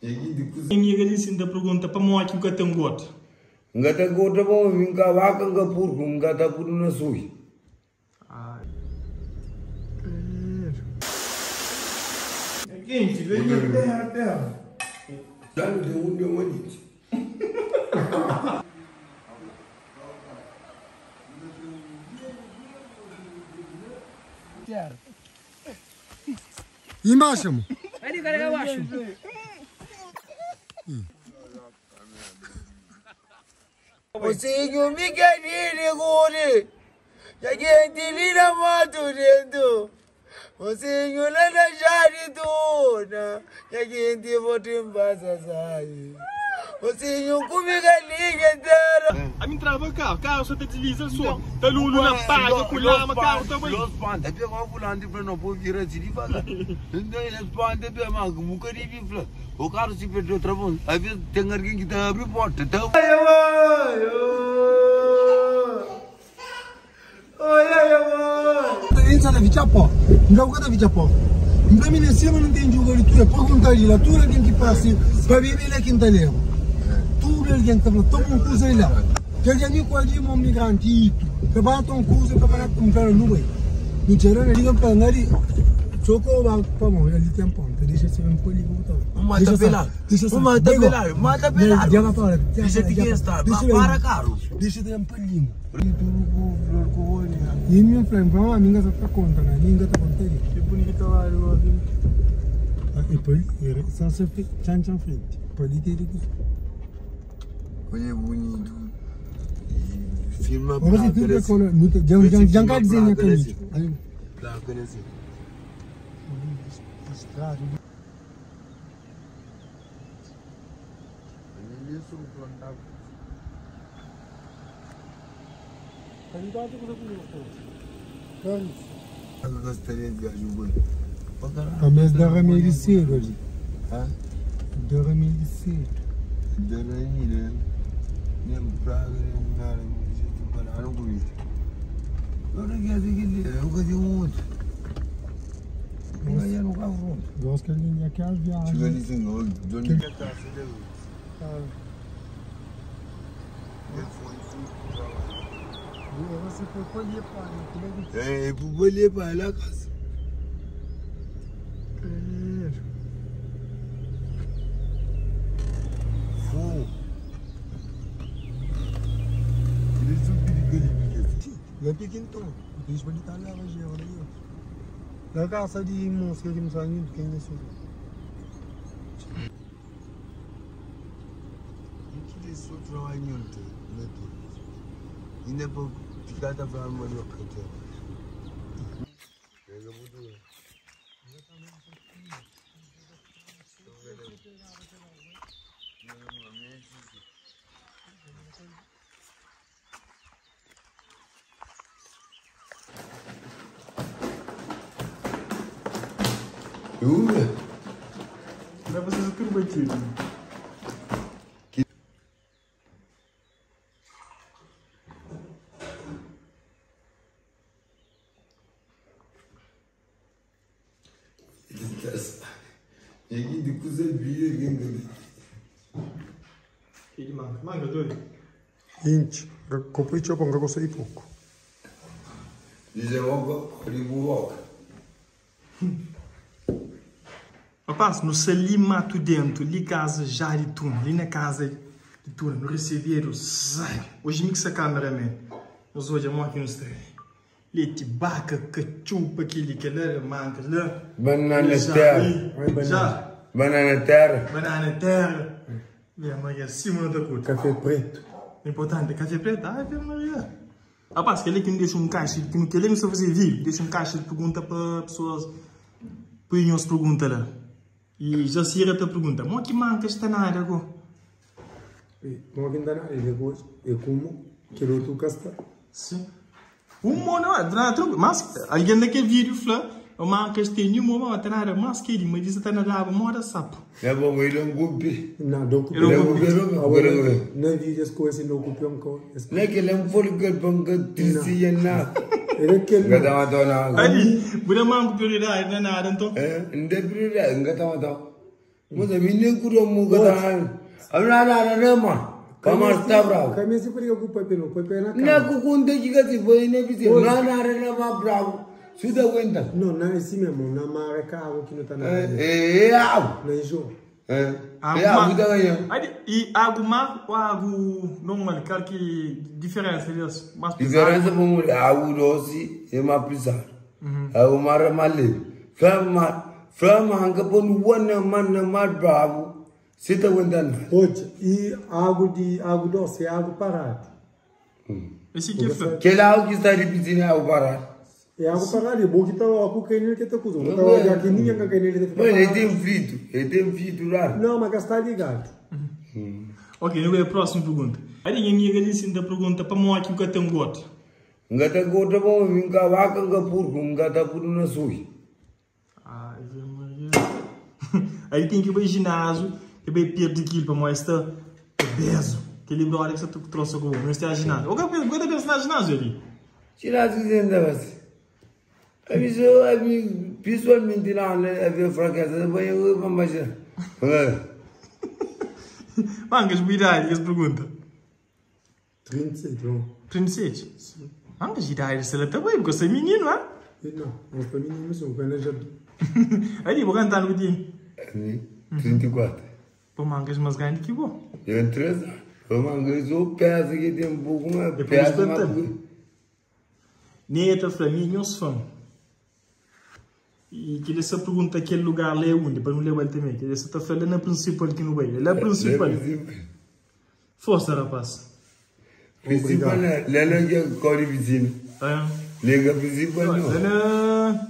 Ninguém ensina a pergunta para morte que tem gosto. Enggak ada goda bawa minta wakan ke purku enggak ada pun nasui. Quente, vem terra. Jangan dia undang mani. Embaixo, amor. Ali, cara, abaixo. Osinho Miguelini Guri. Ya gente lira mato dentro. Osinho lana jari dona. Ya gente votem basa sai. Osinho comigo liga inteira. A mim trava o carro só te desliza só. Tá lulu na paga, culama, carro também. Los pande pe ma fulandi pe no po gira siri faga. Ndai los pande pe ma mukari bi fla. O carro si pe outra bom. Aí tengar que kita abrir porta. Entra na Vichapó. Não gosta da Vichapó. Para mim, se eu não tenho jogador, pergunta ali, tudo alguém que passa, para beber aqui não leva. Tudo alguém que está toma coisa lá. Que alguém com ali um migrante, que bate coisa para comprar no meio. No terreno ali não para nada. Choco vai para morrer ali tem ponta. Deixa ser um pouco voltar. Mata pelar. Mata pelar. Já vai para. Deixa de estar. Para caro. Deixa de um pouquinho. E minha frente, vamos a minha só para conta, né? Ninguém está contando. Que bonito lá, E poi só se chan frente. Pode ter aqui. Olha bonito. Filma Ora se tu per quello, jangar disegna così. Lá, conhece. Strada. Ele só plantava. Candidato cosa tu Eu gostaria de ajudar. A mês da remédio cedo ali. Hã? Da remédio cedo. Da remédio, nem praga, nem nada, nem jeito para não comer. Eu não quero que eu quero muito. Eu não quero muito. Gosto que ele ia que as viagens. Chega ali sem gol, dona minha casa, Você foi colher para é, por colher para lá casa. Eu peguei então, deixa eu botar lá hoje, olha aí. Na casa de música que não sai muito quem é isso. Isso é só trabalho muito, né? E não é para ficar da forma melhor que eu tenho. Vai vocês o que vai tirar? Aqui de coisa via quem Que manga doido. 20. Comprei tio para gostei pouco. Dizer logo, ribuoca. Rapaz, no sali mato dentro, ali casa já de tudo, ali na casa de tudo, no recebeiro, sai. Hoje me que essa câmera, man. Nós hoje é aqui nos três. Leite, baca, cachupa, aquele que era manca, lá. Banana terra. Já. Banana terra. Banana terra. Minha mãe é acima da curta. Café preto. Importante, café preto, Ave Maria. Rapaz, que ele que me deixa caixa, que ele não sabe fazer vídeo, deixa caixa de pergunta para pessoas, põem as perguntas lá. E já se irá a pergunta, mas que manca está nada agora? Não ainda não, depois eu como que o outro casta. Sim. Não é nada, mas alguém daquele vídeo falou, o manca está em uma está nada, mas que ele me disse está nada, a moda sapo. É bom, ele não cumpre. Não, não cumpre. Não vi as coisas não cumpre encore. Não é que ele é um folga para que nada. Ele é que ele. Enggak tahu tahu nak. Ali, bukan manca prioridade, não é nada então. Enggak prioridade, enggak tahu tahu. Muda mine kuro mugada. Amna na ma. Kama sta bravo. Kami se preocupa pelo, Pepe na Na kukunde giga ti foi ne bisi. Na ma bravo. Suda wenda. Não, não é assim mesmo, na marca água que não tá na água. Na enjoo. Água da ganha. E água má ou água normal? Qual que diferença deles? Diferença vamos água doce e mais pesada. Água mara male. Flama hanga pon wana man mais bravo. Sita wenda na. Hoje, e água doce, água parada. Esse que foi? Que água que está repetindo água parada. É água parada, é bom que tá o canil que tá cozinhando. Tá olhando aqui ninguém que canil tá. Mas ele tem frito lá. Não, mas está ligado. Ok, eu vou a próxima pergunta. Aí ninguém me disse da pergunta para mim aqui o que tem gosto. Ngata gota bom, vinga vaca ngapur, ngata pur na sui. Ai, Maria. Aí tem que ir para o ginásio, que vai perder aquilo para mostrar peso. Que livro hora que você trouxe com o está ginásio. O que é que pensa na ginásio ali? Ginásio ainda vai. Aviso, pessoalmente não, havia fracassado, mas eu vou mais. Mangas, boa idade, essa pergunta. 37, não. 37? Sim. Mangas, idade, você também, porque você é menino, não é? Não, não foi menino, sou planejador. Aí, vou cantar no dia. 34. Pô, mangas, mas ganha que bom. Eu tenho 3 anos. Pô, mangas, eu peço que tem um pouco mais. Peço mais. Neta, para mim, não se fama. E que essa pergunta aquele lugar lá é onde? Para não levar ele também. Que essa está falando na principal aqui no meio. Ela é a principal. Força, rapaz. Principal, ela é a cor vizinha. Lega principal, não. Ela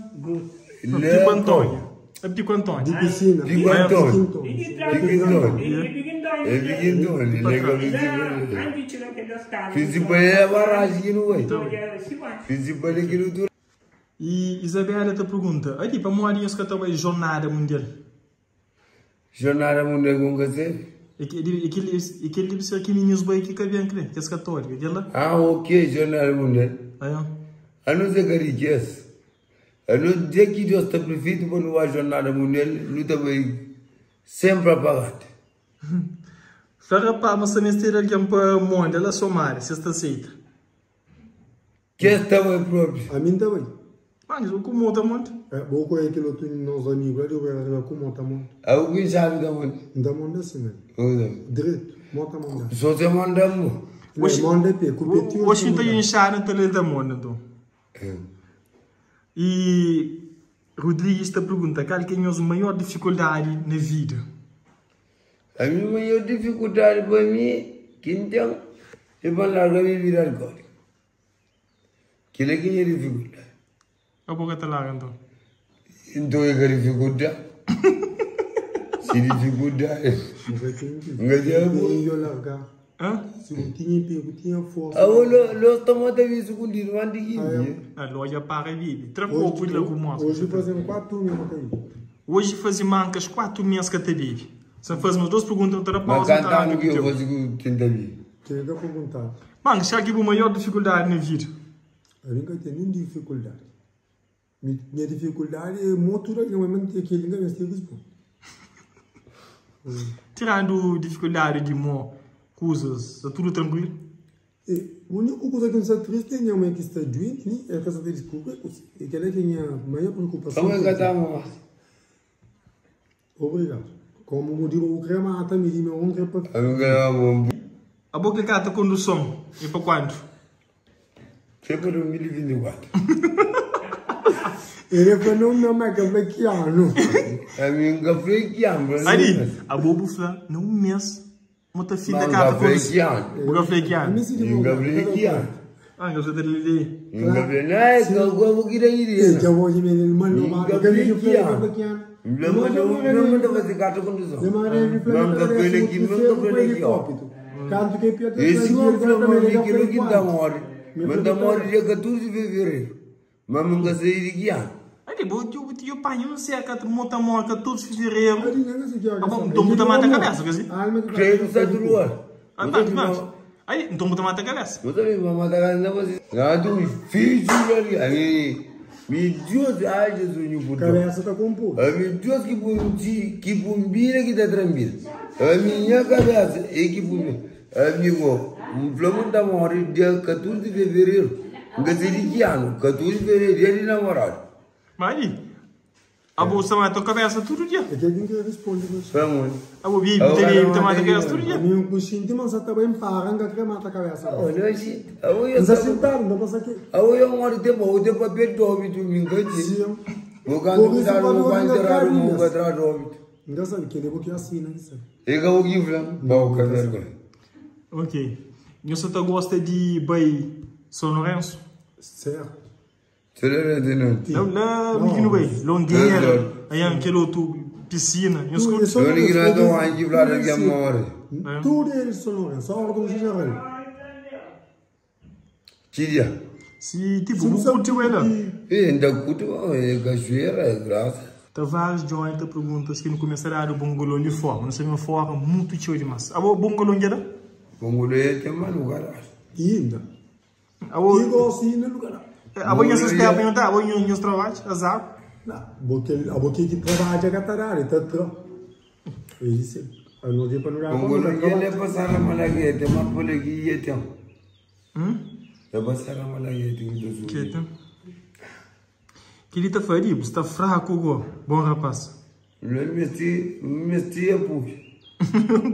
é Pico Antônio. É Pico Antônio. De piscina. Pico Antônio. É Pico Antônio. Lega principal. Principal é a barragem no meio. Principal é aquilo do. E Isabela te pergunta, aí para moarinhos que estão aí jornada mundial. Jornada mundial com você? Aquele livro aqui meninos boi que cabia aqui, que é católico, dela? Ah, ok, jornada mundial. Aí. A não ser que riqueza. A não dizer que Deus está prefeito para não a jornada mundial, não está bem sempre apagado. Fala para uma semestre alguém para o mundo, ela somar, se está aceita. Que está bem próprio? A mim também. Mas o como outra monte? É, vou com aquilo tu nos amigos, eu vou com monta monte. Alguém sabe da onde? Da monte assim, né? Direito, monta monte. Só se mandamos. Monte pé, competição. Hoje está inchado no tele da monte, então. E Rodrigo está pergunta, qual que é a maior dificuldade na vida? A minha maior dificuldade para mim, que então, é para largar minha vida alcoólica. Que é que é dificuldade? A boca está larga, então. Então é que dificuldade. Se dificuldade. Não tinha largar. Hã? Se não tinha pego, tinha força. Ah, nós estamos a ver isso continuando aqui. A loja para a vida. Tracou por lá com moça. Hoje fazemos 4 meses que aí. Hoje fazemos mancas 4 meses que até vive. Se fazemos 2 perguntas, outra Mas pausa. cantando que eu faço com tenta vir. Tinha que perguntar. Mano, já que a maior dificuldade na vida? Eu nunca tenho nenhuma dificuldade. Minha dificuldade é motura que eu me mantenho aqui, ninguém me esquece. Tirando dificuldade de mo, coisas, está tudo tranquilo? A única coisa que me está triste é minha que está doente, é a casa de desculpa, e que ela é a minha maior preocupação. Como é que estamos? Obrigado. Como eu digo, o crema até me diz, eu não quero para... A boca que está condução, e para quando? Sempre 2024. Ele falou não mais que ano. A minha café que ano. Ali, a bobo fala, não mês, muita filha da casa condução. O café que ano. O café que ano. Ah, eu já te li. O café não é que eu vou querer ir. Que eu vou ir me mandar uma café que ano. Não manda fazer gato condução. Não café aqui, não café aqui. Canto que piada. Esse não é que não dá morte. Manda morte dia 14 de fevereiro. Mas nunca sei de que ano. Aí, eu pai não sei que monta morca todos os fevereiro. Ah, bom, então muda mata a cabeça, quer dizer? Creio que sai do luar. Aí, então muda mata a cabeça. Eu também vou matar a cabeça. Não, tu filho ali. Aí, Mi Dios aje zunyu puto. Cabeça tá com puro. Mi Dios que pumbire que tá tranquilo. Mi nya cabeça que pumbire. Mi go. Flamo da morre dia 14 de fevereiro. Ngaziri que ano 14 de fevereiro dia de namorado. Mas a bolsa vai tua cabeça todo dia. É que alguém que responde isso. Vamos. A bobi tem tomar a cabeça todo dia. A minha coxinha mas até bem paranga que mata a cabeça. Olha assim. Mas assim tá, não passa aqui. Eu moro de papel do óbito me engane. O canto da rua vai entrar no quadrado do óbito. Ainda sabe que ele é porque assim, não sabe. E que eu vou falar, vou caber. Ok. Você tá gosta de Bay São Lourenço? Certo. Será de não? Não, que não vai. Longueira, aí aquele outro piscina. Eu escuto. Eu nem quero dar uma aqui para que amore. Tudo eles são Lourenço, só órgão de geral. Tidia. Se tipo, não curte ela. Ainda curto, é cachoeira, é graça. Tá vários joints perguntas que no começaram o bungalow de forma. Não sei uma forma muito cheia de massa. A bungalow onde era? Bungalow é tema lugar. Ainda. Igual assim no lugar. A boinha se está bem, tá? A boinha nos trabalhos, azar. Não, a boquinha que trabalha é catarara, tanto. É isso. Eu não digo para não dar. Bungalow é passar a malagueta, mas por aqui é tempo. É passar a malagueta do que então? Que ele tá ferido, está fraco, go. Bom rapaz. Não mesti é puxo.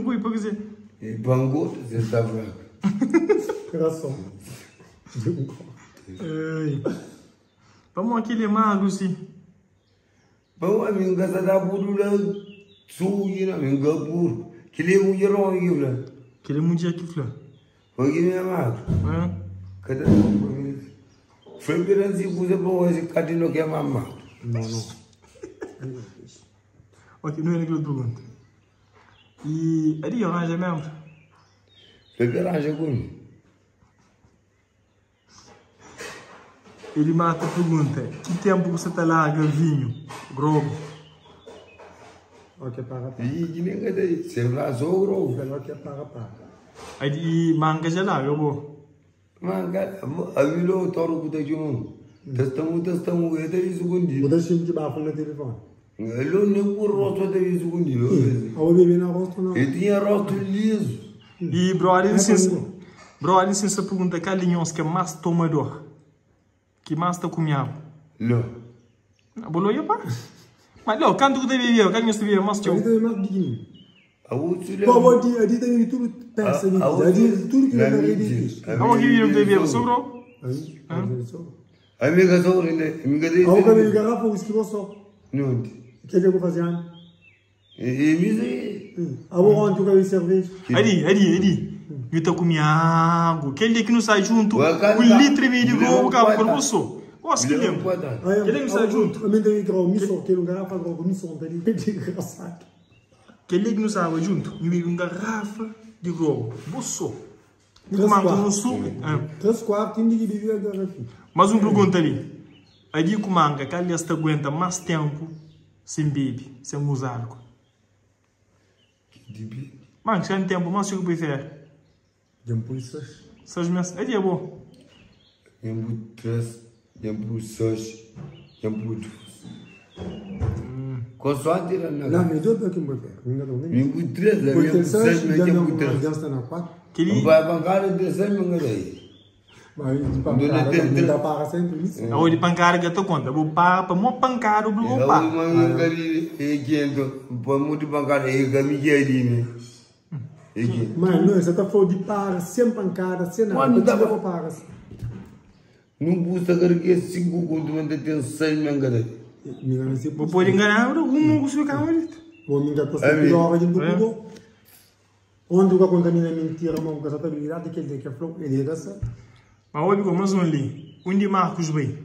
Pui, por que e bango, você está fraco. Coração. Vamos aquele magro, sim. Vamos a mim, gasta da budura, suína, mim, gabur. Que ele é um herói, aqui, que ele é muito aqui, Flá. Aqui não é magro. Cadê o compromisso? Foi perante se você pôr esse cadinho que é mamá. Não. Ok, não é aquilo pergunta. E ali arranja mesmo? Foi perante comigo. Ele mata a pergunta: que tempo você está lá, vinho, grobo? Ok, para. E que nem cadê? Você vai só o grobo. Ok, para. Aí manga já lá, eu vou. Manga, a vilô toro que tá junto. Testamos, é daí segundo. Vou deixar de baixo no telefone. Ele nem por rosto daí segundo. Eu bebi na rosto não. Ele tinha rosto liso. E brother, licença pergunta: que alinhões que é mais tomador? Que mais está comendo? Não. Bolou eu pá. Mas não, quando tu deve ver, quando você vê mais teu. Ele tem mais pequeno. Pô, ali tem tudo peça ali. Ali tudo que vai ali. Como que viram deve ver, sobrou? Amiga sobre, né? Amiga dele. Ao cabelo garrafa o esquivo só. Não. Que é que eu vou fazer? E mise. A onde tu vai cerveja? Ali. Eu estou comendo água. Aquele que não sai junto, o litro e meio de gol, o cabo por você. Nossa, que lembro. Aquele que não sai junto. A mim tem que o miso, que é um garrafa com o miso dali. Que engraçado. Aquele que não sai junto, eu vi uma garrafa de gol. Você. Eu mando um suco. 3/4 tem que beber a garrafa. Mas pergunta ali. Ali com manga, que aliás te aguenta mais tempo sem beber, sem usar álcool. Manga, se tem tempo, mas eu prefiro. Tempo isso. Seus meses, é bom. Tempo 3, tempo 6, tempo 2. Consoante era na. Não, mas eu tô aqui muito. Tempo 3, tempo 6, tempo 3. Já está na 4. Que vai bancar de 6, não é? Mas de pancada, não dá para sempre isso. A de pancada que eu tô conta, vou para uma pancada, vou para. Eu mando ali, e quento, para muito pancada, e caminho ali, né? Mas não, você está falando de para, sem pancada, sem nada. Quando dá para para. Não custa que é 5 conto, mas tem 6 mangadas. Vou pôr enganar, um custo que é vou me dar para ser pior, a gente não pode. Onde o que contamina mentira, mas o que está virado, que ele quer falar, ele é dessa. Mas olha como nós vamos ali, onde Marcos bem?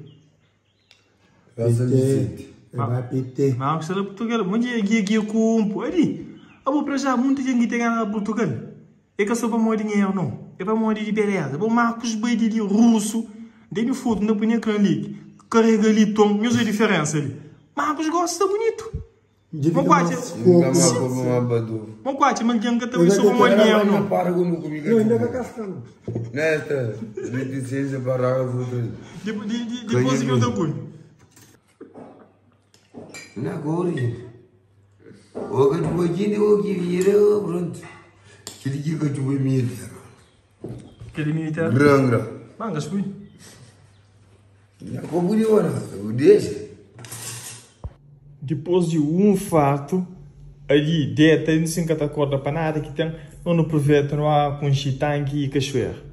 Vai PT. Marcos é Portugal, onde é que eu compro? Ali, a boa para já, muita gente tem ganhado Portugal. É que é só para morrer dinheiro, não. É para morrer de beleza. O Marcos bem de russo, daí no futuro, não punha ali, carrega ali, tom, não sei a diferença ali. Marcos gosta bonito. Mon quate, mas quem que também sou como dinheiro não. Não, ainda vai cascando. Nesta, 26 parágrafo 3. Depois que eu tô com. Na gori. Oga tu jini ogi vira pronto. Kili que tu vai militar. Aquele militar? Grang. Mangas fui. Na coburi ora, o desse. Depois de um fato, ali dentro não se encata corda para nada que tem, não aproveita não há com chitangue e cachoeira.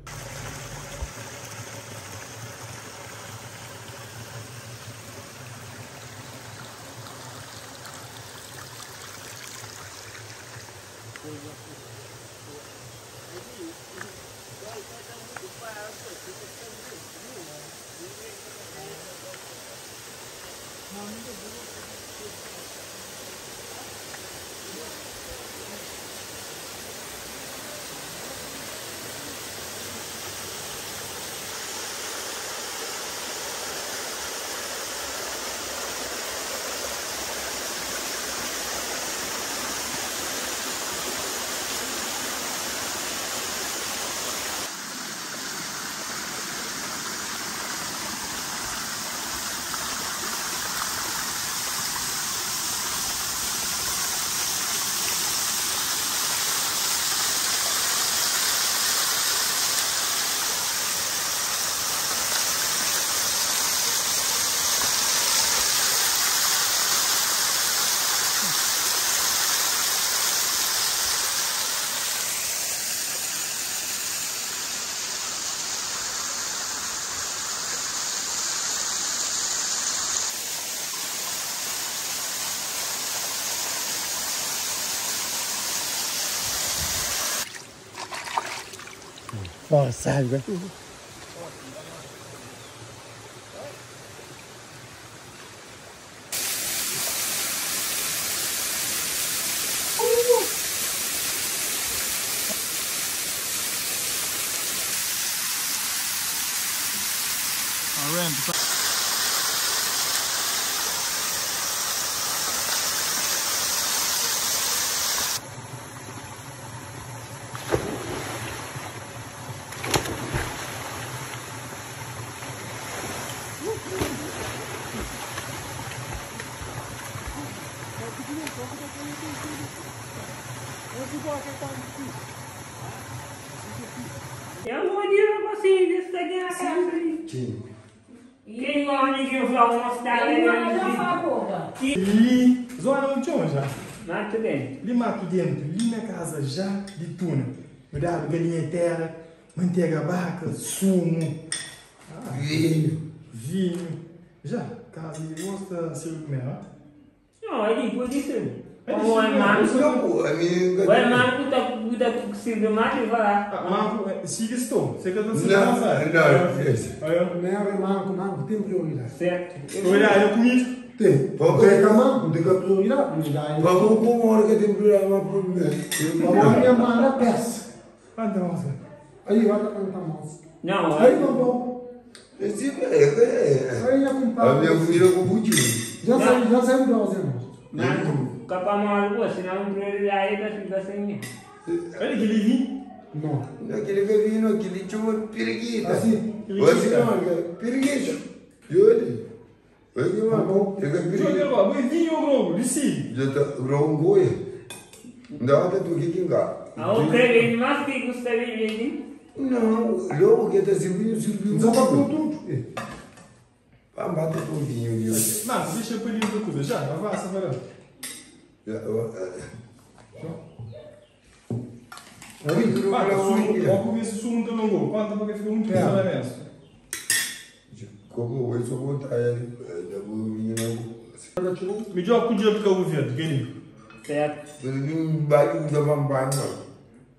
Força, água. Eu não digo assim, desse daqui é a casa ali. Quem gosta de que eu falo uma cidade Ali, zona não tinha já. Mato dentro. Ali mato dentro, ali na casa já de tuna. Me dá galinha terra, manteiga vaca, sumo, vinho. Já, casa e gosta de ser o melhor. Não, aí depois disso. Como é Marco? O Marco está com o Silvio Marco e vai lá. Marco, siga estou. Você quer dançar? Não, Manco, tem prioridade. Certo. Olha, eu comigo. Tem. Tem manco, tem prioridade. vamos com uma hora que tem problema por mim. Vamos minha mão na peça. Quanta moça? Aí vai cantar mais. Não, Aí vamos. Esse é. Aí já A comprava. minha comida com budinho. Já saiu de nós, irmão. Marco, capaz mal boa, senão não prioridade da senha. Olha que livinho. Não. Aquele gavino, aquele tinha uma periquita. Assim. Assim, não, periquita. E olha. Olha, mano. Pega periquita. Joga, vai vinho ou grogo, lici. Já tá, rongoia. Não, tá tu que cá. Ah, o creme mais que custa bem, não, logo que tá servindo, servindo. Já tá pronto. Vamos bater com o vinho. Não, deixa eu pedir outra coisa. Já, avança, vai lá. Vamos ver se o sumo não longou. Quanto porque ficou muito pesado na mesa. Como eu sou contra ele, eu vou vir na Me joga com o dia porque eu vou ver, Guilherme. certo? não vai usar bambanha, não.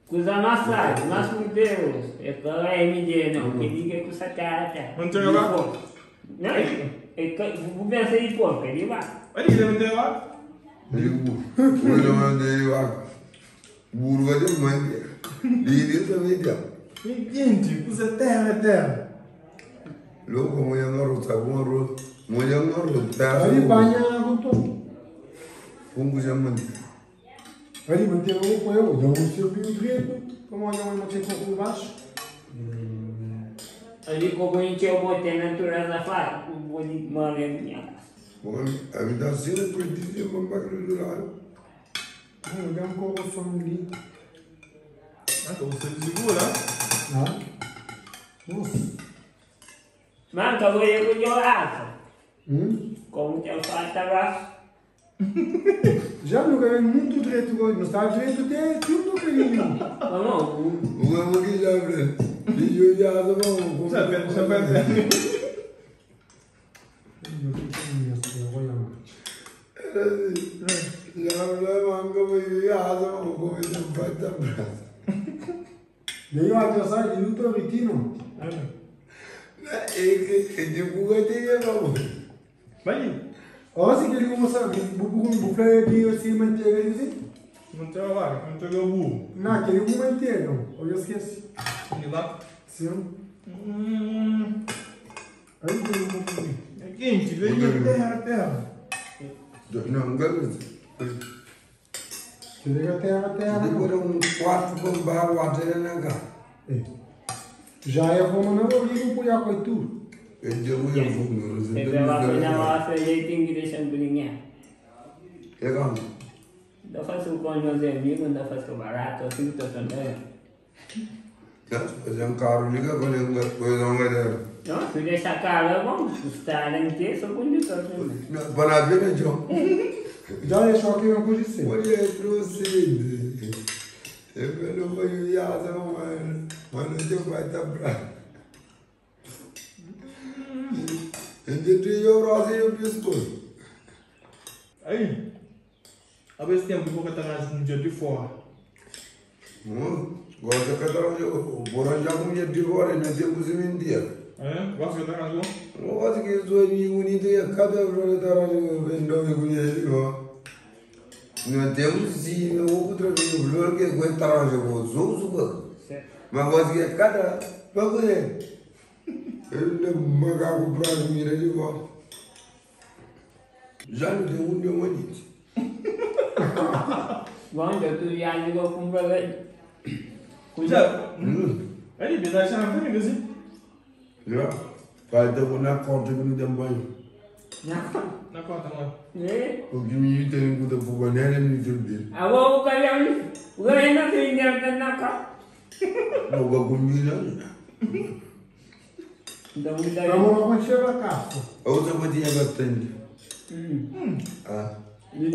Cusa amassado, mas com Deus. É que é MD, não. Que diga que custa cara. Não tem lá? Não, vou pensar em porco, ele vai. Olha que deve ter lá. Ele mandei lá. Burro vai ter mãe. Ele também tem. Gente, usa terra. Logo, amanhã não rota, bom rota. Amanhã não rota. Aí banha com tudo. Como já mandei. Aí mantém o com eu. Dá seu pinho preto. Como olha uma mantém com por baixo. Ali como a gente eu botei na natureza fora, vou de malha minha casa. Am dat singur politician, mă bag rural. Nu, aveam cu o familie. Dacă o să zigur, da? Da? Nu. Manca voi cu Giorato. Como que eu faço abraço? Já não ganhei muito direito hoje, não está direito até tudo carinho. Não. O amo que já vê. E eu já não. Já vai. Daí o adversário de luta é o Ritino. É que de buga tem não. Vai. Olha se ele começa a bufar de assim manteiga assim. Não tem a vaga, não tem o burro. Não, aquele com manteiga. Olha esquece. E lá? Sim. Aí tem um pouco. É quente, vem terra. Não, garoto. Chega terra. Depois quarto com barro até na casa. Já é como não ouvir um punhal com tu. Eu deu muito fundo. Você vai apanhar lá, você tem que deixar um brinquedo. É como? Não faço com meus amigos, não faço barato, assim que estou também. Fazer carro, liga com ele, coisa não vai dar. Não, se deixar caro é bom, custar em que, só com isso também. Para a pena, João. Já deixou aqui uma coisa assim. Olha, trouxe. Eu não vou ir a mas não tem mais pra. Entre eu e o pescoço. Aí, a vez tempo que eu vou catar no dia de fora. Gosto de catar o porão já com dia de fora, não tem que se mentir. Gosto de catar no Gosto que sou bonito e cada vez que eu vendo e conheço. Não temos sim, não vou trazer o valor que aguentar a jogo, sou mas gosto que cada bagulho ele macaco para mim de volta. Já não tem um de bonito. Bom, eu tu já ligou com o brother. Já. Aí, vida já não tem assim. Já. Falta na conta que não tem banho. Na conta, mano. O que me tem que dar para o banheiro me entender. Agora o cara não tem dinheiro na casa. Não vou comer Vamos lá, chega a casa. a outra botinha bastante. E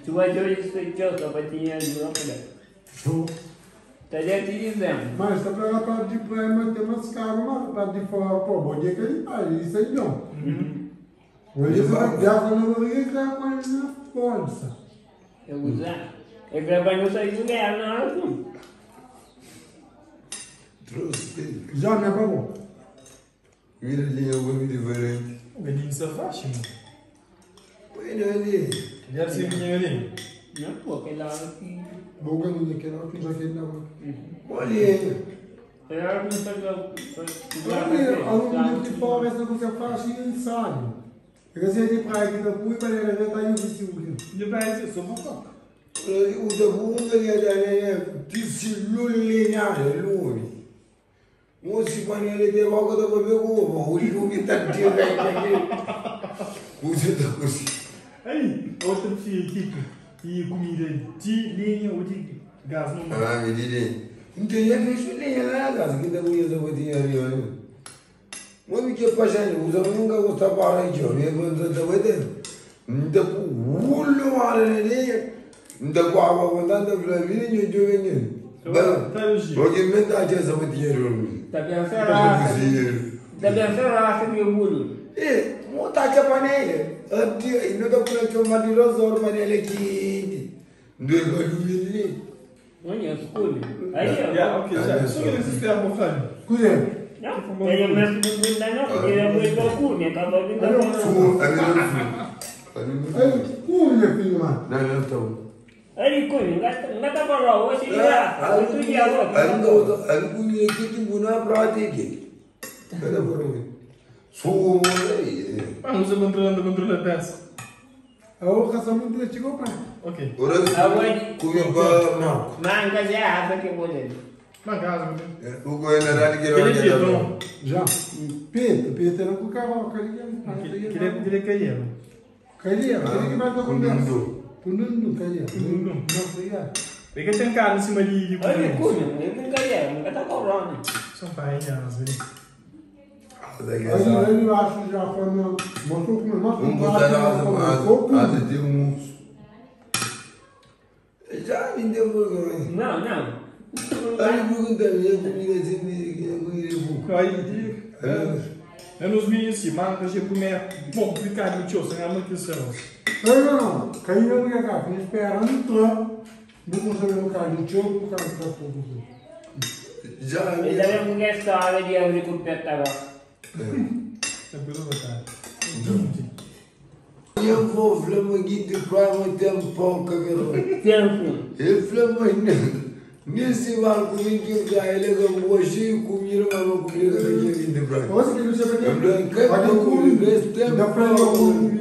tu vai ter isso que eu só para tinha de lá para tá já te dizendo. Mas está para lá para de praia, tem umas caras, para de fora, pô, bom dia que ele faz, isso aí não. Hoje você vai viajar no Rio e já com ele na força. Eu usar. É para não sair do lugar, não. Trouxe. Já não é para bom. Mira ali, eu vou me diferente. O galinho se afasta, mano. Põe ali. Já se vinha ali. Não, pô, aquele hora que. Vou ganhar aquele hora que já fez na mão. Olha aí. Aquela hora que não faz Aluno de fora, essa coisa faz e ensaio. Eu sei de praia que da Pui, mas ele já está aí o vizinho. Depois eu sou fofoca. O da bunda é tecilulinar, é lume. Moço, quando ele tem logo da bebê, o livro que está tirando aqui. Você está cozinhando. Aí, outra filha e comida de linha ou de gás no mar. Ah, me diz. Não tem nem linha lá, casa, que da mulher da botinha ali. Mas que passando, usa nunca gostar para aí, eu mesmo da botinha. Não tem pulo mal ali. Não tem água contando para mim, eu venho. Porque me dá essa botinha. Tá pensando lá, você viu o mundo? Montar a panela. E não dá para eu mandar os outros panelas aqui. Não é para o Olha, escolhe. Aí, ó. Ok, já. Só que eles esperam um pouquinho. Cuidado. Não, ele não é muito não, porque ele é muito louco, acabou de dar Aí, minha filha, mano. Não, estou. Aí, Cunha, não está para lá, hoje já. Outro dia, outro. Aí, Cunha, que tipo não prática aqui. Cada por Sou aí. Vamos controlar a peça. A outra só muito chegou para. Ok. Ora, Cunha para Marco. Manga já, essa que eu vou dizer. Ma casa, O general que era Já. Peter não com o cavalo, queria cair. Caria, que vai dar conversa. Punundu, caria. Punundu. Não sei. Porque tem cara em cima de Olha, cunha, eu não queria, nunca tá cobrando. São painhas, velho. Aí eu acho já quando mostrou como nós já me deu Não. Aí eu nos vi assim, mas a gente comer complicado no tio, sem a manutenção. Não. Caiu na minha casa, esperando entrar. Não conseguiu no carro do tio, o carro está todo. já Ele deve mulher história de agricultura agora. eu vou flama aqui de prova tempo cabelo ele flama nesse barco que já ele ganhou hoje comida mas não comida aqui de prova Hoje que você vai ter da frente do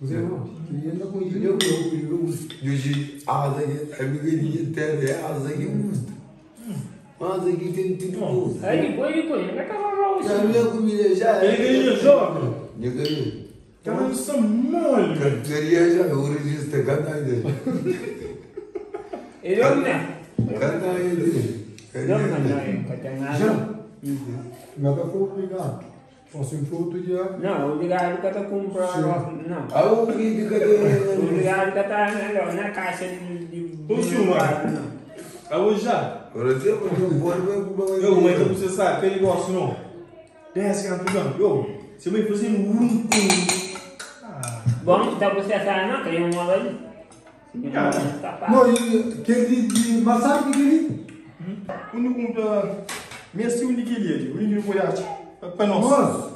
você não, ele anda com ele hoje asa que amigo de terra asa que tem tudo Aí depois, vai acabar logo. já minha comida já Ele joga. eu ganhei Cara, isso é mole. queria já o registro canta aí Ele não canta aí já. Nada foi obrigado. Posso ir para outro dia. Não, o ligado que eu tô comprando. Não. ah o que cadê O ligado que tá na caixa de Hoje já. por exemplo Eu, mas você sabe, aquele negócio não. Desce, cara, eu. Você vai fazer Bom, tá processado não? Tem uma hora ali. Não, aquele de massagem que ele. Quando compra. Mesmo o que ele é, o que foi arte. Para nós.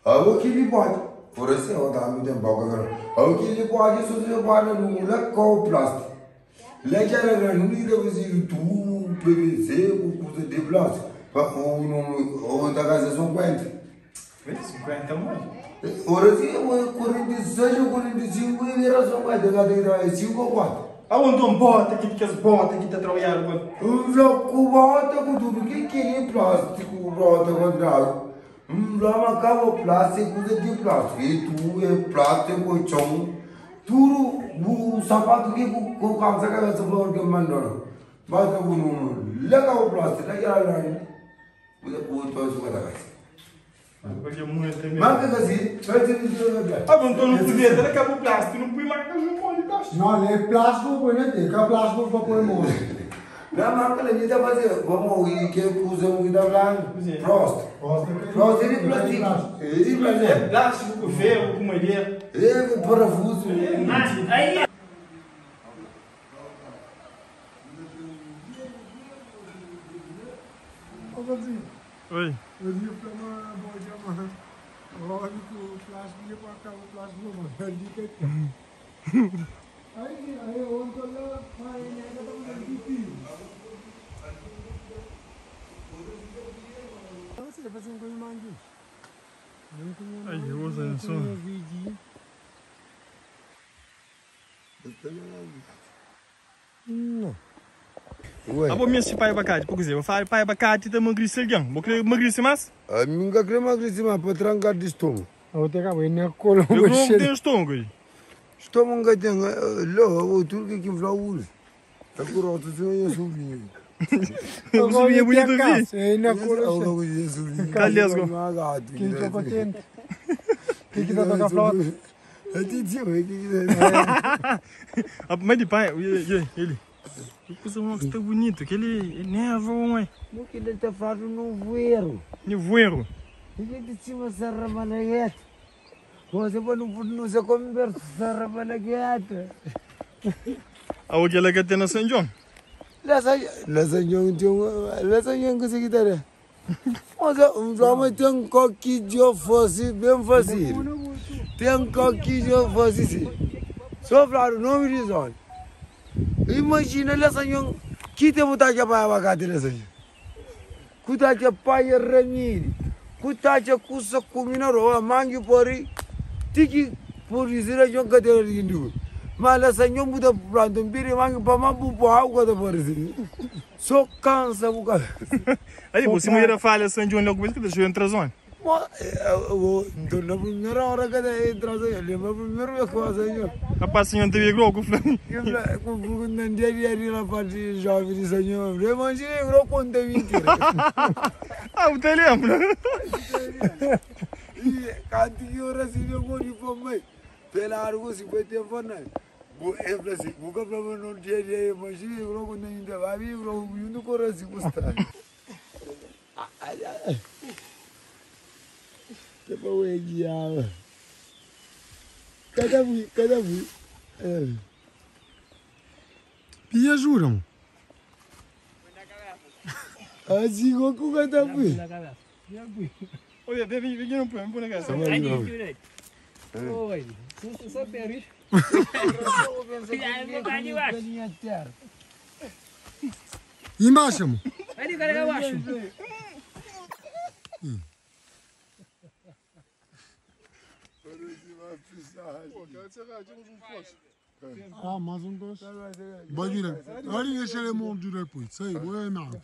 ah o que ele pode por exemplo tá me tem pouco agora o que ele pode isso você pode no leco plástico leque era não liga você tu PVC o custo de plástico ou da casa são 50 mais. ora se o 46 ou 45 era só mais da cadeira 5 ou 4 Aonde um bota que as botas que tá trabalhando. o bota com tudo que é plástico bota quadrado Lama cabo plástico de plástico e tu é plástico chão tudo o sapato que com calça cabeça flor que mandou basta com legal plástico legal aí o to isso para cá Porque muito tempo. mas que assim vai ter que Não tô no poder, ele acabou o plástico, não põe mais que eu mole, tá? Não, é plástico, põe na teca, plástico para pôr mole. na marca ele está fazendo vamos ir que usamos que dá lá Frost ele plástico É plástico com ferro, com madeira. é parafuso Mas aí. Oi. Eu digo para uma boa diamante. Olha que o plástico ia para cá, o plástico não vai. Aí ontem eu falei, ainda está fazendo pipi. Você vai fazer um coisa mais aqui. Aí, eu uso isso. Não. Abo minha se pai abacate, por dizer, eu falo pai abacate tá magrice alguém. Vou querer magrice mais? a mim nunca queria magrice mais para trancar de estômago Eu tenho que ver na coluna. Eu não tenho estômago aí. estômago tem lo o tudo que inflaúl tá curado se eu subir Eu subia bonito vi. É na coluna. eu subir Calhasgo. Quem está contente? Quem está tocando flauta? a ti tio que Mas de pai, ele. Que coisa uma que tá bonito, aquele nervo, mãe. o que ele tá fazendo no voeiro Nevoeiro. ele de cima serra malaguete você não se conversa serra malaguete Aonde que ela quer ter na São João? lasanha que se quiser mas vamos ter um coquinho fácil bem fácil tem um coquinho fácil só para o nome de zona imagina lasanha que tem muita que para abacate lasanha kuta que pai ramiri kuta que kusa kumina roa mangi pori tiki por isso é que eu quero ir Mala sanyo muda pranto mbiri mangi pama bupo auga da parisi. So cansa buka. Ali, você me ia falar São João logo que deixou entrar zona. Então na primeira hora que daí entra ele, mas primeiro é coisa senhor. Rapaz, senhor teve grogo, Flávio. Com não dia na parte jovem senhor. Imagina eu conta mentira. Ah, o te lembra? E canto que eu recebi o gol de pomai. Pela argo se foi telefone. Bu eflasi, buka problema no dia imagina eu conta ainda vai eu não corro se gostar. Que bom é guiar. Cada vez. Pia juram. Assim com cada vez. Olha, vem no pão, na casa. Oi, só peris. Embaixo, amor. Ali, cara, eu acho. Ah, mais um doce. Vai virar. Olha, deixa ele montar depois. Sai, vou nada.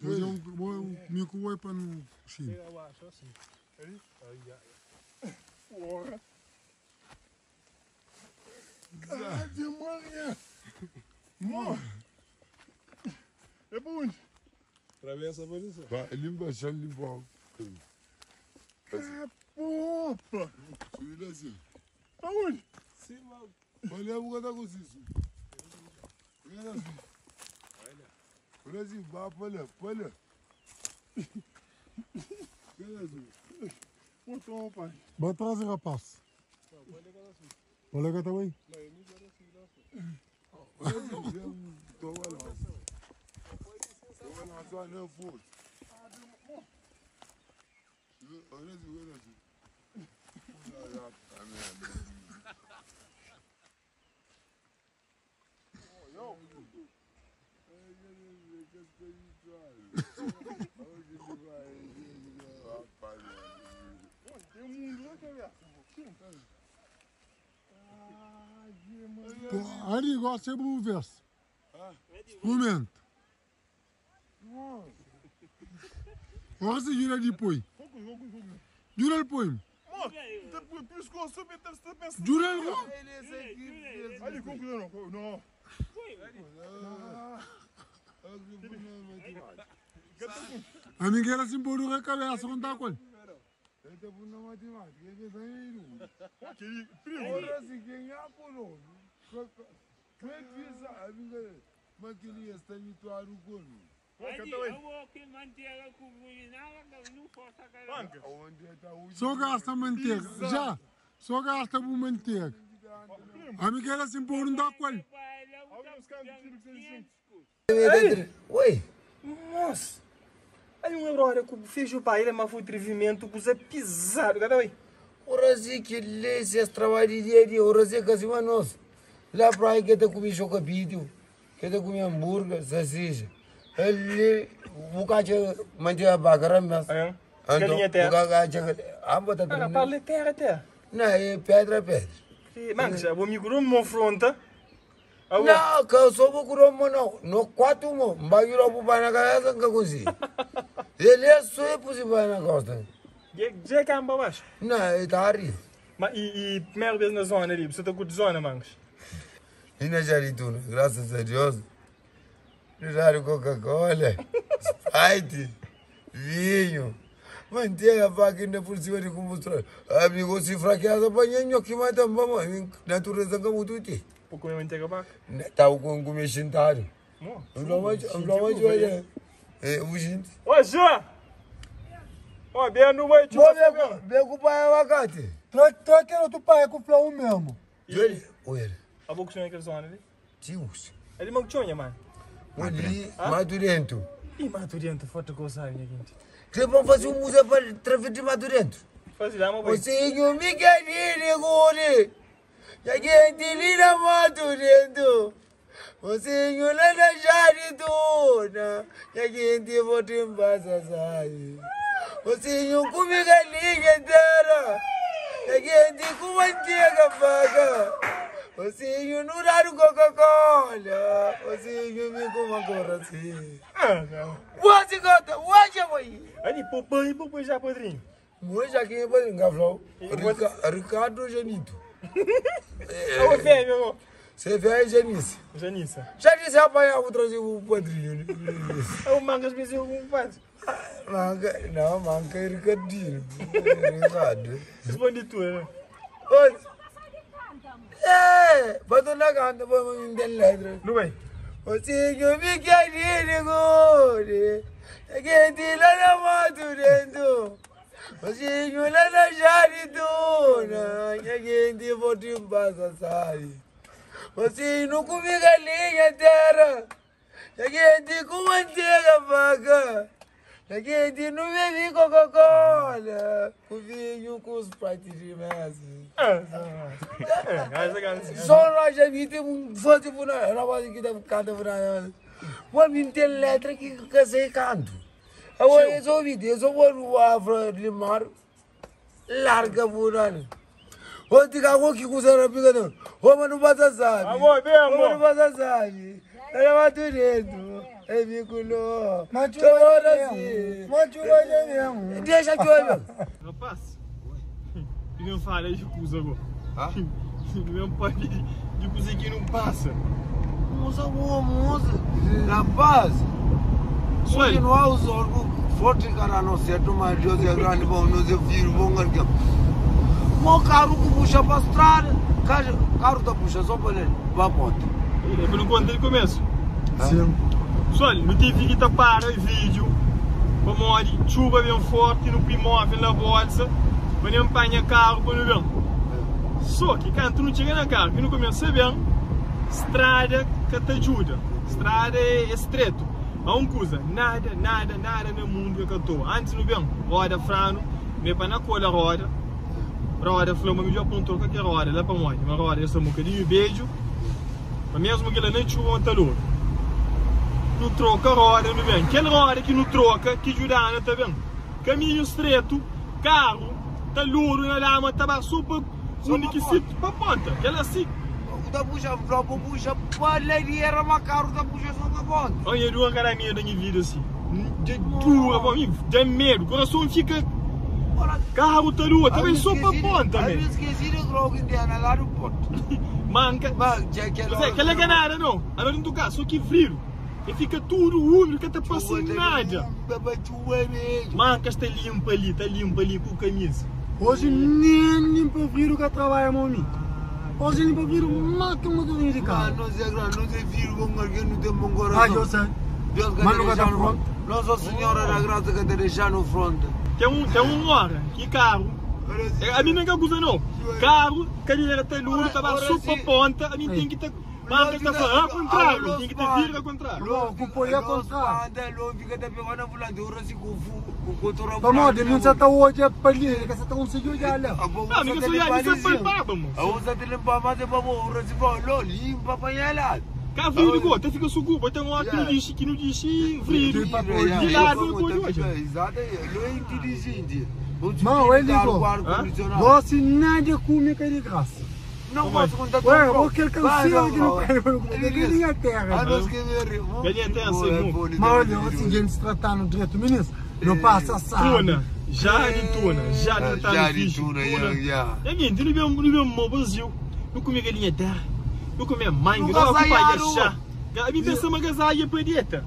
Vou me coar para no chão. Porra. Cadê manhã? Morre. É bom. Travessa por isso. Vai, limpa, deixa ele limpar. Opa! Subir assim. Aonde? Cima. Olha a boca da coziça. Olha assim. Olha assim, vai, olha. Olha assim. Botou, pai. Vai trazer, rapaz. Olha cá também. Olha assim, toma lá. Toma lá, só não for. Olha assim. Ali gosta de mover. Momento. Olha se jura depois. Jura depois. Depois pescoço, você pensa. Jura. Ali, concluiu, não. A mim quer assim por uma cabeça com tá com. Ele tá por uma matemática, ele tá indo. Que primo. Olha assim, quem é por onde? Quem fez a minha mas que ele está em tua rua? Só gasta manteiga. Já. Só gasta por manteiga. A mim quer assim por um tá com. Oi. Nossa. Aí hora que fez o pai, ele foi atrevimento, que é pisado, cadê aí? Ora sim que ele se trabalha dia, ora sim que assim nós. Lá para aí que te comi chocapito, que te comi hambúrguer, salsicha. Ele bukacha manteiga bagara mas. Galinha terra. Bukacha amba tá Ah, para terra. Não, é pedra. Mas já vou me curar uma fronta. Não, que eu sou vou curar não. No quatro mo, bagulho pro pai na casa que cozi. Ele é só é possível na costa. Já camba baixo. Não, é tari. Mas e primeira vez na zona ali, você tá com zona, mangas? E na Jarituna, graças a Deus. Usaram Coca-Cola, Sprite, vinho, manteiga para por cima de combustível. Amigo, se fraqueada, banho que mais também, natureza que muito tem. Por comer manteiga vaca? Tá o com comer sentado. Não olha. É, o gente. Ô, Jean! Ó, bem no vai te Bem com o pai abacate. Tá querendo tu pai com o Flávio mesmo. Ele, olha. A boca sonha aquele zona ali? Tios. Ele não sonha, mano. Ali, madurento. E maturiento, foto com o sabe, gente. Você vai fazer um museu para trazer de madurento? Faz lá, mas Você não me quer ir, Gole. Já que é delira madurento. Você não é na jaridona. Já que é de voto em basa, sai. Você não come galinha inteira. Já que é de com manteiga vaga. Osinho não dá no Coca-Cola. Osinho me como agora sim. Você gosta, você vai. Ali, papai já padrinho. Moja aqui é padrinho, Gaflau. Ricardo Genito. Ô, velho, Você vê Janice. Janice. Janice apanha o trazer o padrinho. O mangas me deu um faz. Manca é Ricardinho. Ricardo. Responde tu, né? Vado na canta, vou me entender. Não vai. Osinho me quer ir gore. É que te lá na moto dentro. Osinho lá na jaridona. É que te vou te passar, sabe? Osinho comigo a linha terra. É que te com manteiga vaga. É que te não bebe Coca-Cola. Com vinho com Sprite de mesa. Só nós já vimos fazer por nós. Não pode que dá cada por nós. Vou me ter letra que casei canto. Agora eu sou vídeo, eu sou o afro de mar. Larga por nós. Vou te cagar aqui com o Zé Rapidão. Vamos no Batassabe. Amor, bem, amor. Vamos no Batassabe. Ela vai tudo dentro. É vinculou. Mas tu vai mesmo. Deixa que eu ver. Rapaz, e não fala de coisa agora. Ah? Meu pai de coisa que não passa. Moça boa, moça. Rapaz, continuar os órgãos fortes, cara, não certo, mas Deus é grande, bom, nós é filho, bom, aqui. O carro que puxa para a estrada, o carro está puxando só para ele, vai a ponta. É para não contar de começo. Sim. Só não tive que tapar o vídeo. Como a chuva bem forte no primóvel na bolsa, quando eu empanha carro para não ver. Só que quando tu não chega na carro, que não começa bem, estrada que te ajuda. Estrada é estreito. Há uma coisa, nada no mundo que eu estou. Antes não bem, roda frano, me para na cola roda. Roda, falou, mas me apontou que é roda, lá para onde? Uma roda, essa um bocadinho beijo. Mas mesmo que ela nem chuva, está louco. Não troca roda, não vem. Aquela roda que não troca, que ajuda, tá vendo? Caminho estreito, carro, tá louro na lama, tá super único sítio para ponta. Aquela assim. Da puxa, para ele era uma carro da puxa só para ponta. Olha, eu cara minha da minha vida assim. De tua, para mim, de medo. O coração fica. Carro tá lua, também só para ponta, velho. Eu esqueci de colocar em terra lá no porto. Manca. Aquela ganada não. A não tocar, só que frio. E fica tudo úmido, que tá passando nada. Manca está limpa ali com camisa. Hoje nem limpa o frio que trabalha, mami. Hoje limpa o frio, mata um motorinho de carro. Não sei frio, não tem bom coração. Ah, eu sei. Deus Mas nunca tá pronto. Nossa Senhora da Graça que te deixar no fronte. Tem uma hora que carro. A mim não é coisa não. Carro, cadeira tá lua, tava super ponta, a mim tem que estar. Manca está falando ao contrário, tem que ter vir ao contrário. Não, com o ao contrário. Fica da pegando a voladora assim com o controle. Vamos, ele não está hoje a palha, que você está conseguindo já lá. Não, ninguém se olha, isso é palpável, moço. A usa de limpar, mas é para o recibo, limpa para ela. Cá frio de gota, até fica sucuba, tem um que não diz frio. De lado não pode hoje. Exato, não é inteligente. Não, ele ligou. Você nada come que ele graça. Não posso contar com ué, eu quero cancelar aqui no país, galinha terra. Galinha terra, segundo. Mas olha, o seguinte, se tratar no direito, ministro, não passa sabe. Tuna, já de tuna, já de tuna. É gente, não vê um Brasil, não come galinha terra, não come manga, não acompanha chá. A mim pensa uma gazaia para dieta.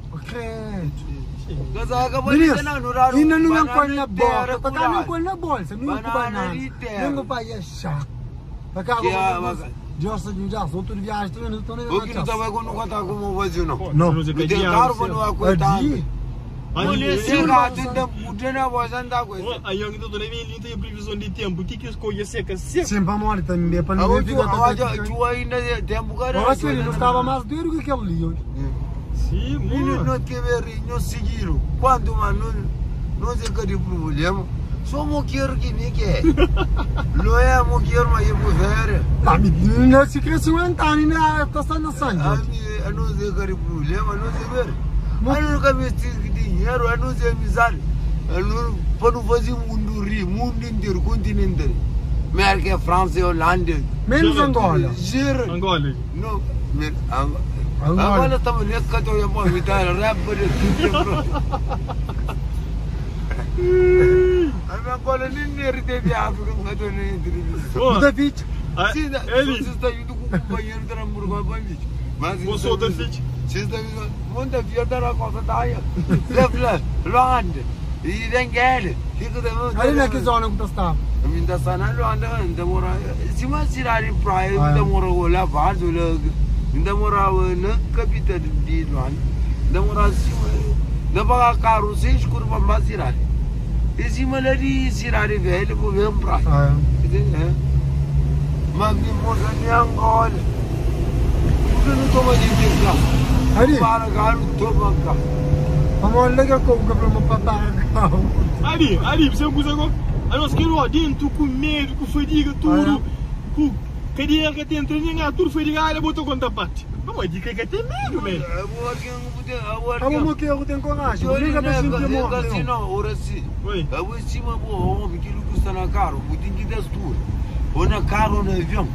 Ministro, ainda não acolhe na bolsa, tá não acolhe na bolsa, não acolhe banana, não acolhe chá. Deus outro viagem, estou nem não estava com não contar como vazio não. Não, não tem carro para não aguentar. Olha, se cá tem na voz andar com isso. Aí eu estou nem nem tem previsão de tempo. O que escolhe seca seca? Sempre a morte também para não ficar tão. Tu ainda tempo cara. Olha que ele não estava mais duro que aquele ali. Sim, muito. Não que ver, não seguiram. Quando mano não sei que de problema. Só moqueiro que me quer. Não é moqueiro, mas é mulher. Não se cresceu Antônio, está só na sangue. Eu não sei que é problema, não sei ver. Eu nunca me estive dinheiro, eu não sei amizade. Eu não fazer mundo rir, mundo inteiro, continente. Merke, França e Holanda. Menos Angola. Giro. Angola. Não, Angola estamos nesse canto, eu vou me dar rap de tudo. Angola nem teve África, não estou nem entrevista. O David. Sim, ele está indo com o companheiro da Hamburgo, mas eu sou o David. Sim, muita vida da coisa daí. Levla, Luanda, e Dengele. Ali naquela zona que está. Minda sana Luanda, demora. Se mais tirar em praia, demora o lá vaz, o lá. Demora na capital de Luanda. Demora cima. Depois carro se escuro para mais tirar. E se malari tirar velho, vou ver um praia. Mas me mostra nem Angola. Porque não toma de cá. Ali. Para garoto toma cá. Vamos legal com o problema para carro. Ali, você usa agora. A nós queremos dentro com medo, com fadiga, tudo. Com cadeia que tem treininho, tudo fadiga, olha, botou conta parte. Vamos dizer que tem medo, mesmo. Vamos que eu tenho coragem. Liga para sempre morrer. Não, ora sim. Oi. Eu vou cima bom, aquilo custa na caro, tem que dar tudo. Ou na carro no avião.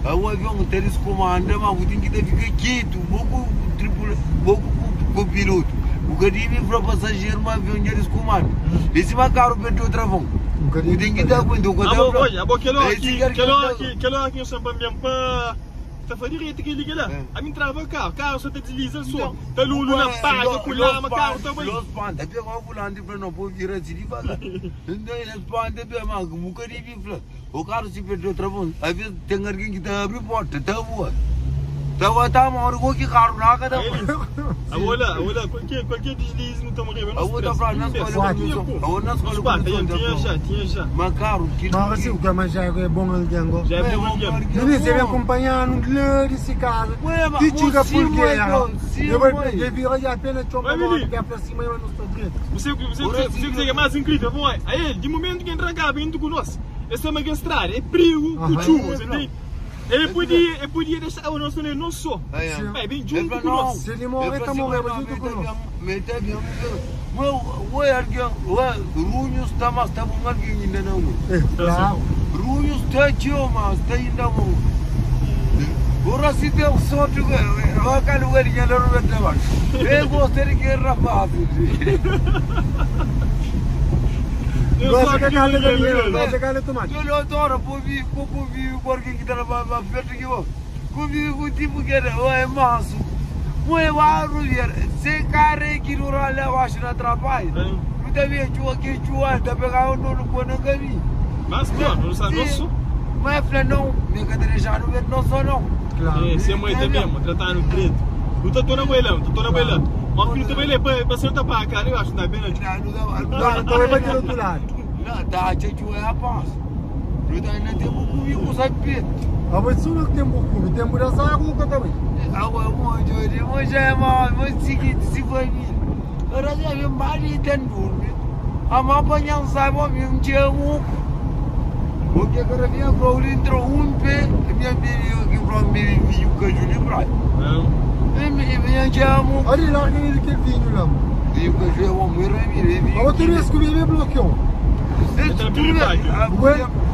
O avião telescomanda, mas tem que ficar quieto, pouco tripulante, pouco piloto. O que diz para passageiro, mas avião telescomanda. Esse mais caro perde outra vão. O tem que dar conta. Olha, aquele aqui em São Paulo mesmo para fazer isso que ele lá. A mim trava o carro só te desliza só. Tá lulu na paz, pular, mas carro tá bem. Los panda, pega o pulante para não pôr virar de devagar. Então eles panda pega mais, o que diz o carro se perdeu outra vez. Às vezes tem alguém que está abrindo porta, está boa. Está tá uma hora que carro na casa. Olha, qualquer deslize não estamos revendo. A outra para nós tinha já. Mas caro, que não assim o que mais já é bom ali Angola. Já é bom ali. Ele se acompanhando desse caso. Que diga por quê? Eu vou vir já apenas chomar para cima e não estou direito. Você que é mais incrível, vai. Aí, de momento que entra cá vindo com nós. Essa é uma estrada, é perigo, com chuva, entende? Ele podia deixar o nosso não só. É bem junto com nós. Se ele morrer, está morrendo junto com nós. Runhos está mais, está bom alguém ainda não. Claro. Runhos está tio, mas está ainda bom. Ora se deu sorte, vai cá no galinha da rua de trabalho. Eu gostaria que era rapaz. Gosta que a galinha, gosta que a tomate. Eu adoro, vou vir porque que trabalha perto aqui, vou vir com tipo que é manso. Moi waru ver, se care que no rale eu acho na trabalho. Não deve chua que chua, tá pegar no no caminho. Mas não sabe nosso. Mas não, me cadê já não ver nosso não. Claro. Se mãe também, tratando direito. Tu tá toda boelão, Mas filho também ele para ser para cá, eu acho que tá bem. Não, tô vai do outro lado. Não, tá, chua é rapaz. Tu tá ainda tem um comigo, sabe? Ah, mas isso não tem muito, tem mudança água também. Agora muito, já é mais seguinte, se vai vir. Agora já vem mais dentro. A mapa não sabe o mesmo dia o que agora vinha para o intro pé, minha filha que para mim viu que eu lhe brai. Minha chamo. Ali lá que ele quer vir lá. Viu que eu vou me revirar. A outra vez que ele bloqueou.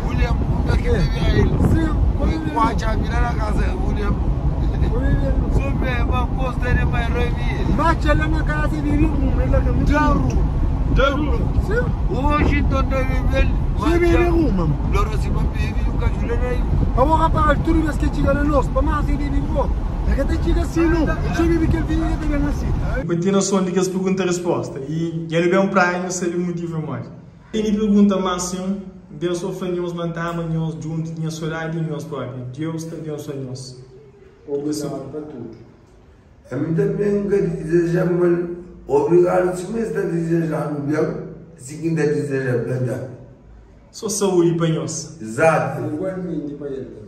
William, sim, quase a virar a casa, William. Sobre uma posta de mais revi. Bate lá na casa e vive ele é muito Daru. Hoje tô devendo. Você vive uma. Loro se não vive o cachorro aí. Vamos rapaz, tudo isso que chega nós, para mais ele vive bom. É que até chega assim não. Você vive que ele vive bem assim. Continuação de que as perguntas e resposta e ele vem para aí, se ele motiva mais. Tem pergunta mais Deus oferece mantamos nós juntos, nós orar e nós para Deus te abençoe nós. Obrigado para tudo. A mim também que desejamos obrigado se me está desejando bem, se quem está desejando bem. Só saúde para nós. Exato. Igualmente para ele.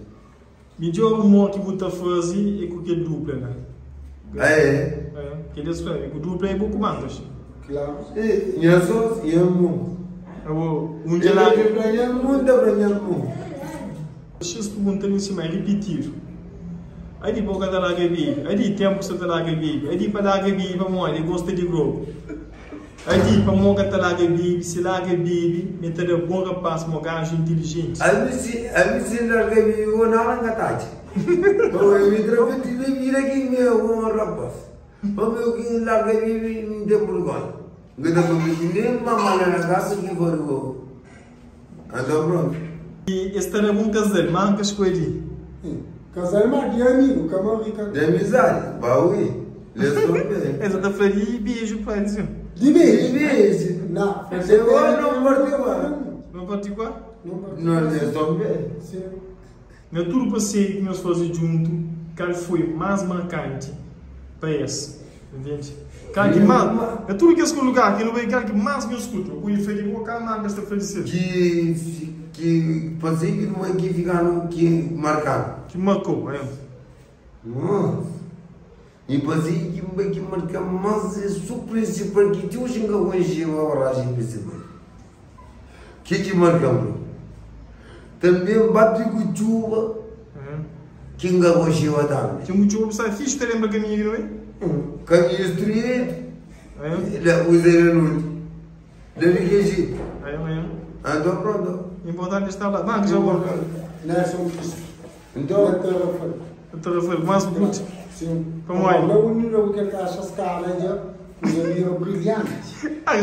Me diz o amor que você faz e com que dupla, né? É. Que eles fazem, com dupla é pouco mais. Claro. E eu sou gelado. X pergunta em cima, é repetir. Aí de boca da gabi, aí de tempo que você está na gabi, aí de para da gabi, vamos lá, ele gosta de grupo. Aí, para montar lá que vive, se lá que vive, meter o bom rapaz, um gajo inteligente. Aí se lá que vive, eu não angataste. Eu me trabalho de vir aqui, meu rapaz. Eu que lá que vive, não tem problema. Eu não me nem mamãe na casa que for eu. Então pronto. E este era um casal, mancas com ele. Casal mais de amigo, como fica. De amizade, baui. Essa da faria beijo para ele. De beijo? Não. Chegou, não partiu. Não partiu qual? Não, é só bem. Meu tudo passeio que nós fazemos junto, qual foi mais marcante para esse? Entende? Que mais, é tudo que esse lugar aqui no meio, que mais me escuta. Eu fui feliz, vou calmar nesta felicidade. Que passeio que não é que ficaram que marcaram. Que marcou, é? Nossa. E passeio que marca mais é surpresa porque tu chega hoje a oragem principal. Que marcamos? Também bate com chuva. Que ainda hoje a dar. Que muito chuva, sabe? Fiz te lembra caminho, não é? Caminho estreito. Ele usa a noite. Deve que é jeito. Então pronto. Importante está lá. Não, que já vou. Então. Então, foi mais bonito. Sim. Como é? Não, não, que essas caras já brilhantes. Ah,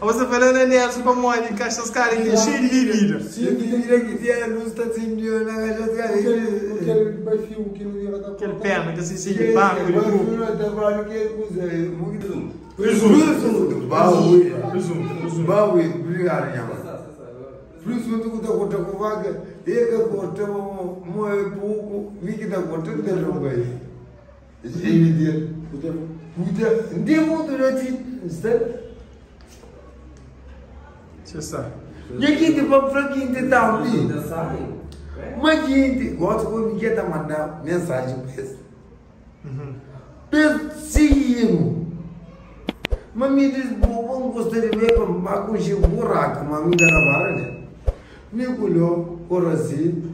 você falou na Nelson como é que essas caras que cheio de vida. Sim, que vira que tinha luz está sem dinheiro na casa das caras. Aquele baixinho que não vira da aquele perna que se sigue pago. Presunto. Baú, obrigado, Yama. Presunto que está cortando com vaga, ele corta moe pouco, vi que está cortando de longa aí. Evidente. Puta, devo durante Você sabe. E aqui de papo franquinho de tampi. Mas gente, gosto quando me quer mandar mensagem para esse. Perseguimos. Mas me diz, bom, gostaria de ver como vai com o buraco, mas me dá na vara, né? Me colheu, por assim.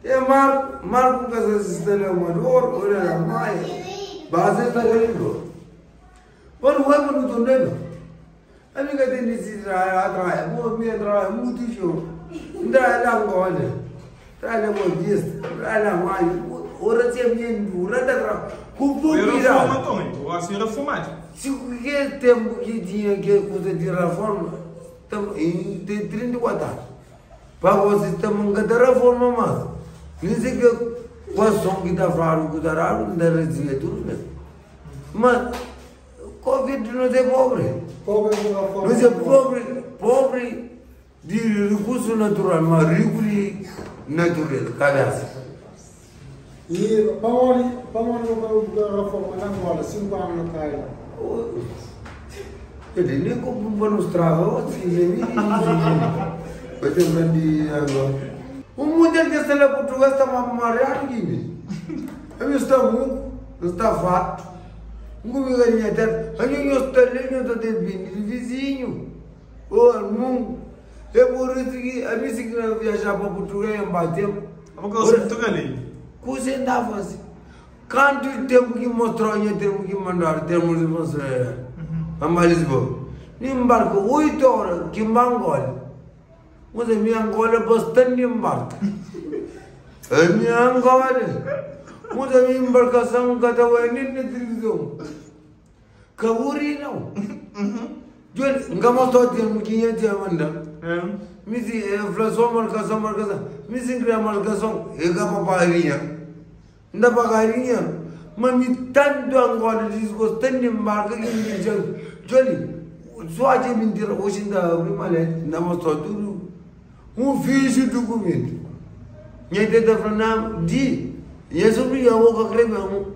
É Marco que se assiste ao mador, olha a mãe. Base está ganhando. Mas não é para não tornar. A minha tem necessidade atrás, me atrai muito show. Não é lá agora. Traz a modista, traz a mãe. Ora se é minha dura da tra. Como era reforma também, eu acho que era reformado. Se o que tempo que tinha que coisa de reforma, tem 34 anos. Para você também que da reforma mais. Nem sei que quase são que está falando que está raro, não deve dizer tudo mesmo. Mas Covid não é pobre. Não é pobre de recurso natural, mas rico de natural, cabeça. E para onde a reforma na bola, 5 anos na caia? Ele nem comprou nos travas, assim, vai ter um grande agora. O modelo que está em Portugal está mareado aqui. Eu estou muito, está fato. Não me ganha até. Eu estou de vizinho. Oh, não. É por isso que a minha seguinte viajar para Portugal e bateu. Como que você Portugal ali? Coisa andava assim. Quanto tempo que mostrou, temos que mandar, temos que mostrar. A Lisboa. Embarco 8 horas que Angola. Mas a minha Angola é bastante embarca. A minha Angola. Mas a minha embarcação que estava nem na televisão. Caburi não. Nunca mostrou tempo que ia te mandar. Me disse, inflação, marcação. Me disse que a marcação é capaparinha. Não é pagarinha. Mas me tanto Angola desgostando de embarca que me diz, Johnny, só a gente mentira, hoje ainda abri malete, não mostrou tudo. Fiz o documento. Minha teta falou, di, e é sobre a boca que levamos.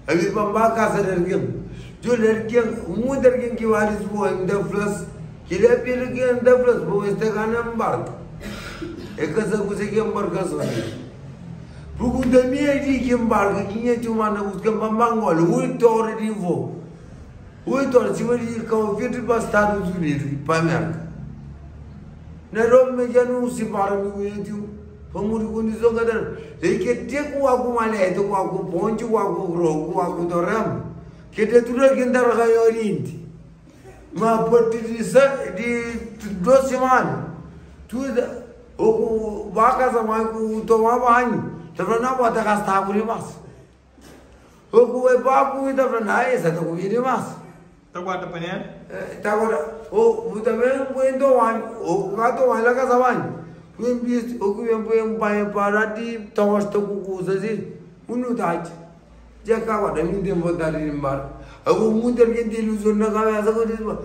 A minha bamba casa de alguém. Johnny, muito alguém que vai Lisboa, ainda flas, que ele é pelo que ainda flas, vou estar na embarca. É que essa coisa que é embarcação. Porque da minha que embarca, que tinha tomado busca Angola, 8 horas de voo. 8 horas, se você ir com o filho para os Estados Unidos, para a América. Na Roma, já não se para no vídeo, como de condição que era. E que tem com algum malete, com algum ponte, com algum rogo, com algum dorama, que tem tudo aqui em Oriente. Ma partidisa di 12 ani. Tu o cu vaca să mai cu toma bani. Te vreo n-a poate ca sta cu rimas. O cu voi bacu uite vreo n-ai să te cu rimas. Te guarda pe ea? Te guarda. O uite vreo în 2 ani. O cu ca 2 ani la casa bani. O cu în bani parati toma ștă cu să zic. Unul taci. Ce ca guarda mi de votare din bar. Acum multe gente iluziona ca mea să gădesc, bă.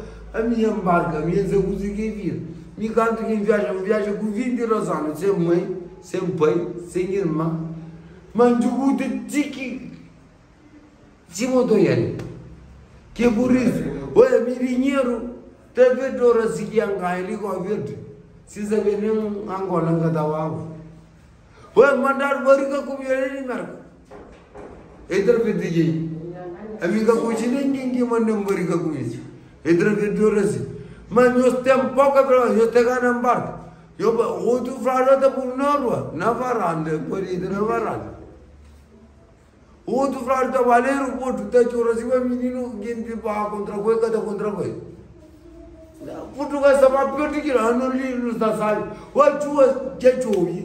Mie îmi barcă, mie să cu zic e vir. Mie canto che în viaggio cu vin di Rosano, se măi, se păi, se irma. M-am giucut de zichi. Simo 2 ani. Che buris. Oia, mirinierul, te vede o răsichia în caili cu verde. Si să venim Angola încă dau avă. Oia, m-a dat bărică cum eu le merg. E trebuie de ei. Amica cu cine ningi mă nămbărică cu ei. E trebuie de o răsi. Mă, eu stem pocă vreau, eu te gană în barcă. Eu, bă, o tu frară de pun noră, n-avarandă, părinte, n-avarandă. O tu frară de valeru, bă, tu te-ai o răsi, bă, mininu, ghendi, bă, contra coi, că te contra coi. Putu ca să mă pierde chila, nu sta sali. O, ciuă, ce ciuvi?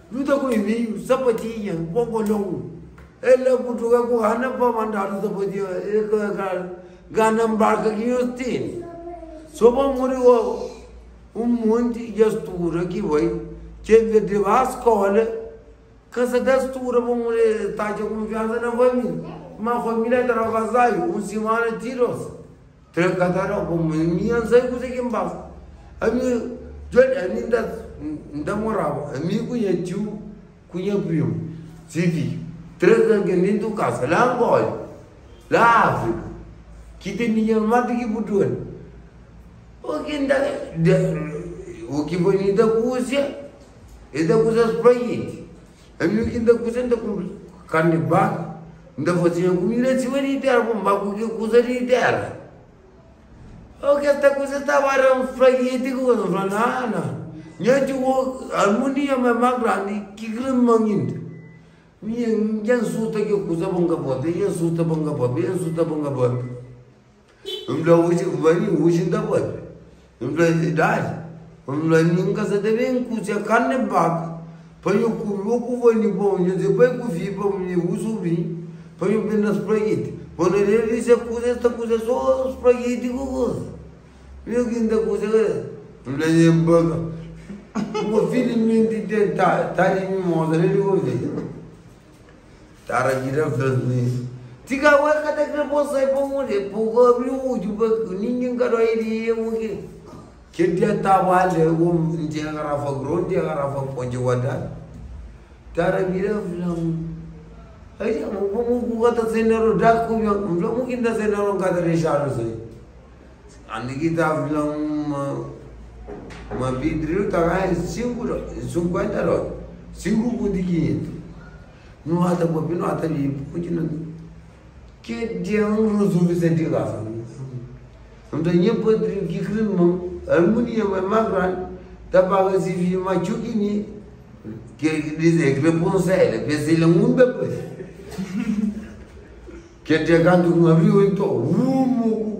Nu te cu imiu, să pătie, bongolongu. Ele putu ca cu hană, bă, mandatul să pătie, e că gană în barcă, că eu stini. So bă muri un munte e stură che voi ce vedeva a scoală că se dă stură bă muri tace cum viață în familie. Ma familia de la Vazaiu, un simane tiros. Trebuie ca tare bă mie însă cu se chimba. Ami ani da morava, ami cu e tiu cu e prim. Civi. Trebuie gândind tu casă la Angola, la Africa. Chite nici mai de butuan. O che veni da cusia e da cusa spraieti. A mio che da cusa da carne bag, da faccia comida ci veni terra con bagu che cusa di terra. O che sta cusa stava un spraieti con franana. Niente o armonia ma grandi che gran mangint. Mie ngan suta che cusa bonga pote, io suta bonga pote, io suta bonga pote. Îmi dau uși da pote. Îmi place dari. Îmi place încă să devin cu ce carne bag. Păi eu cu văni bun, eu zic, păi cu fii, păi mine usu vii. Păi eu bine sprăghiti. Până el se cuze, stă cuze, s-o sprăghiti cu văz. Eu când de cuze, îmi place în băgă. Mă fili minti de tare mimoză, le digo vezi. Tara gira frăzmâi. Tica, uai, că te cred poți să ai pămâne, păgă, eu, bă, ninguém care o idee, uite. Che dia tavale um dia garafa gron dia garafa ponje wadan tara mira film ai mu kata senero dak ku mu kinda senero kata resharu sai andiki ta film ma vidrio ta ai singur 50 ro singur pundiki nu ata bobi nu ata li putina che dia un ruzu se dia gafa unde nie podri kikrin mo armonia mai magran da paga si vi ma ciuchini che dice che responsabile per se la munde poi che te canto un avrò in to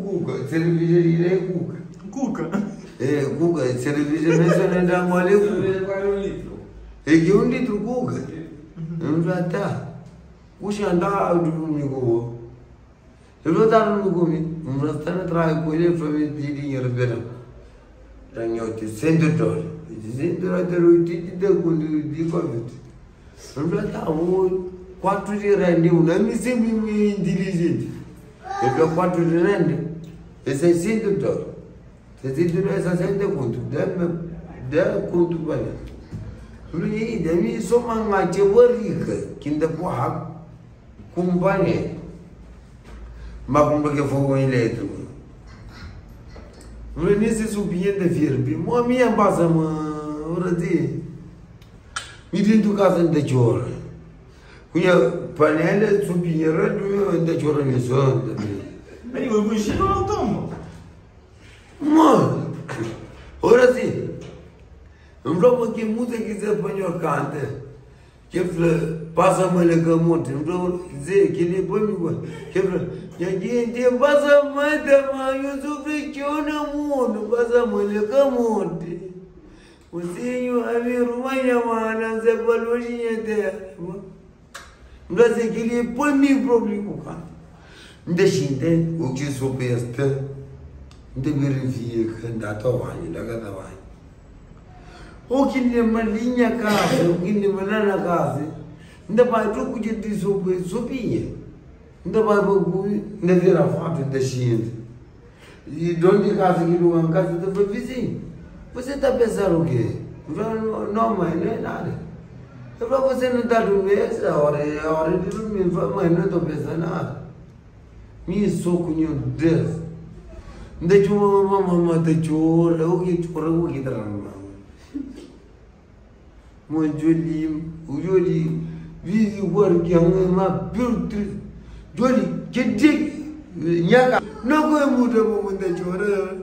cuca servire cuca cuca servire messa da male e che un litro cuca in realtà usci andava mi go e lo danno come un restano tra quelle famiglie di dinero per Ragnotti, $100. $100 de quando di Covid. In realtà, 4 di rendi, non mi sembra intelligente. E per 4 di rendi, e $600. $600 è 60 conto, da conto bene. Lui, da mi insomma, ma c'è ricca, che da può compagnie. Ma come che fu in letto? Vrei să subiente fierbi, mă mie în bază mă rădi. Mi din tu casă în decioră. Cu ea panele subieră, nu în decioră mi sunt. Ei, vă și nu al tău, mă. O rădi. Îmi vreau mă chem muzică să spaniol cante. Kefla, passa-me que monte, não dizer que ele põe me Kefla, e aqui passa-me também, eu sofri que eu não mundo, passa-me que monte. O senhor, a minha irmã, mana, se falou de ter. Não sei que ele põe me problema, cara. Não deixa entender o que sou besta. Não verifica que anda tawani, da cada vai. O que nem malinha casa, o que nem malana casa. Ainda vai troco de sopinha. Ainda vai para ainda vira foto da gente. E dono de casa que não é casa do vizinho. Você está pensando o quê? Não, mãe, não é nada. É para você não estar dormindo, essa hora é a hora de dormir. Mãe, não estou pensando nada. Me sou cunho Deus. Deixa eu mamãe te chora, o que chora, o que drama. Muito joli, vive o que é uma beauty. Joli, que diga, nhaca, não vai mudar o mundo de chora.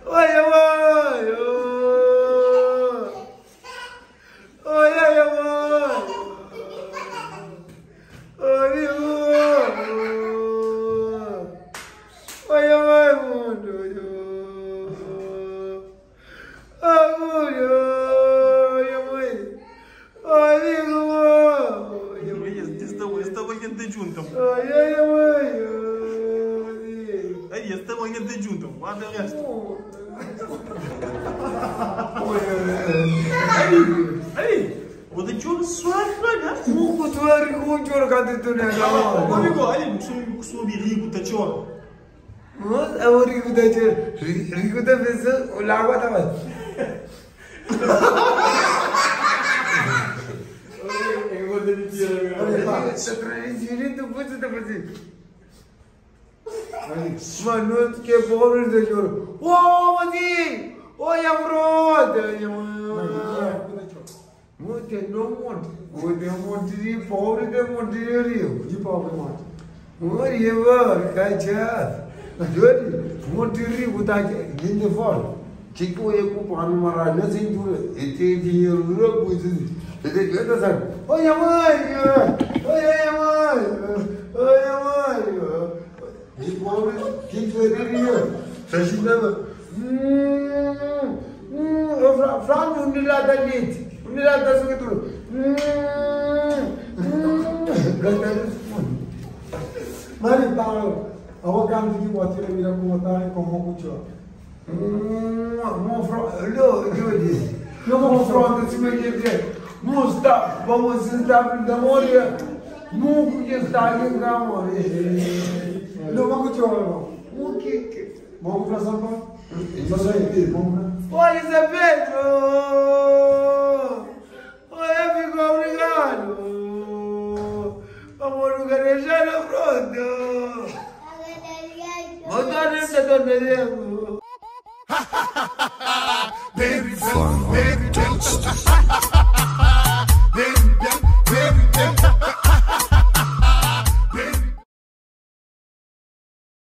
Olha, Rico da vez o lago estava. Eu vou te dizer agora. Se transferir do puto da fazer. Mano, que pobre de choro. Oh, mati! Olha, brother! Muito não monte. Muito monte de pobre de monte de rio. De pobre monte. Olha, caixa. Jodi, montiri butaje, ginde fol. Chico e ku panu mara na sindura, ete di ro buzi. Ete gata san. Oya mai. Di pobre, chico e rio. Sashina. Fra unila da lit. Unila da sugetu. Gata. Mari tao. Awak kan di buat dia bila aku matai kamu kucing. Mo Jodi. Mo front se me quer. Mo está, vamos sentar da moria. Mo que está ali na moria. Não vou kucing orang. O que? Vamos para Sapa. Isso aí, vamos. Oi, Zé Pedro. Oi, amigo, obrigado. Vamos organizar a pronto. Baby, baby,